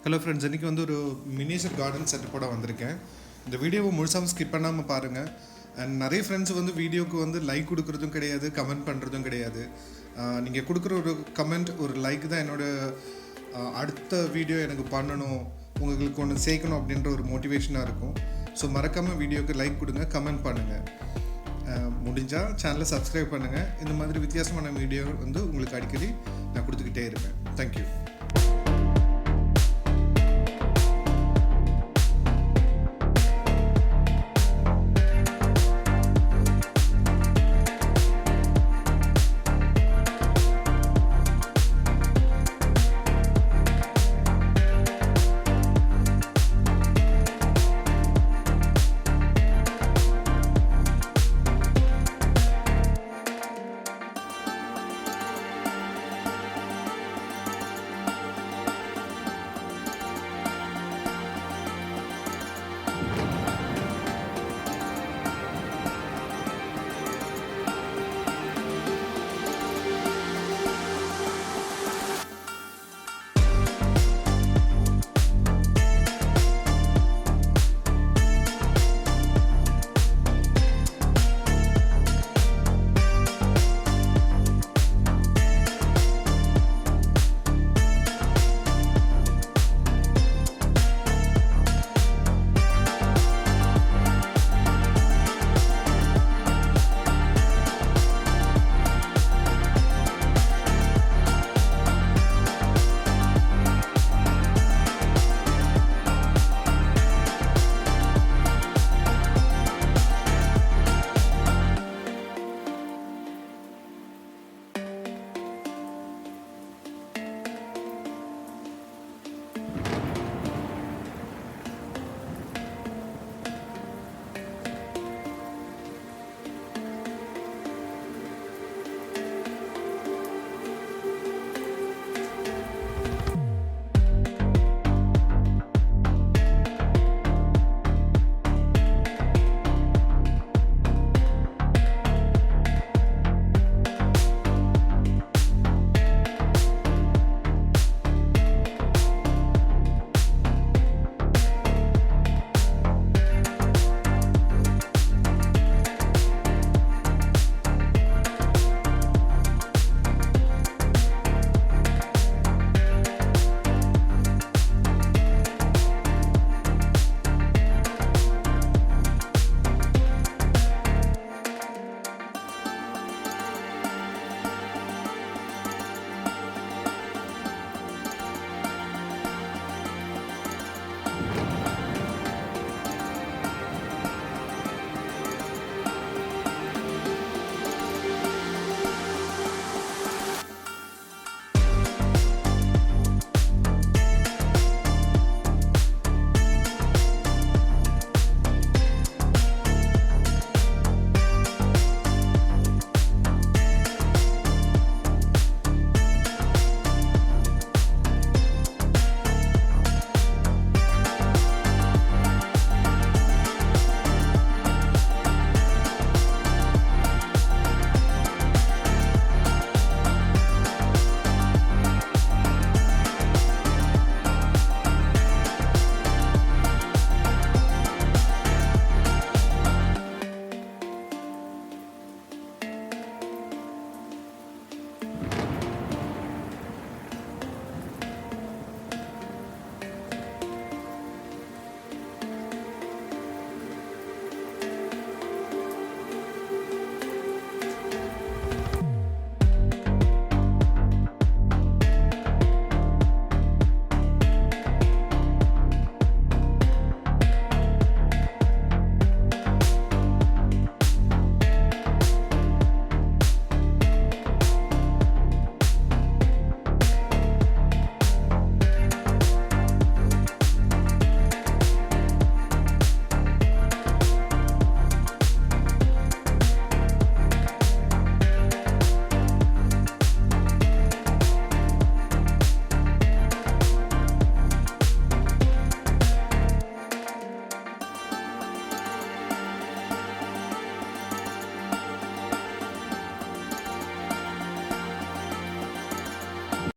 Hello friends, இன்றைக்கி வந்து ஒரு மினியேச்சர் கார்டன் செட்டப்போட வந்திருக்கேன். இந்த வீடியோவை முழுசாக ஸ்கிப் பண்ணாமல் பாருங்கள். அண்ட் நிறைய ஃப்ரெண்ட்ஸ் வந்து வீடியோவுக்கு வந்து லைக் கொடுக்குறதும் கிடையாது, கமெண்ட் பண்ணுறதும் கிடையாது. நீங்கள் கொடுக்குற ஒரு கமெண்ட், ஒரு லைக் தான் என்னோடய அடுத்த வீடியோ எனக்கு பண்ணணும், உங்களுக்கு ஒன்று சேர்க்கணும் அப்படின்ற ஒரு மோட்டிவேஷனாக இருக்கும். ஸோ மறக்காமல் வீடியோவுக்கு லைக் கொடுங்க, கமெண்ட் பண்ணுங்கள். முடிஞ்சால் சேனலை சப்ஸ்கிரைப் பண்ணுங்கள். இந்த மாதிரி வித்தியாசமான வீடியோ வந்து உங்களுக்கு அடிக்கடி நான் கொடுத்துக்கிட்டே இருப்பேன். தேங்க்யூ.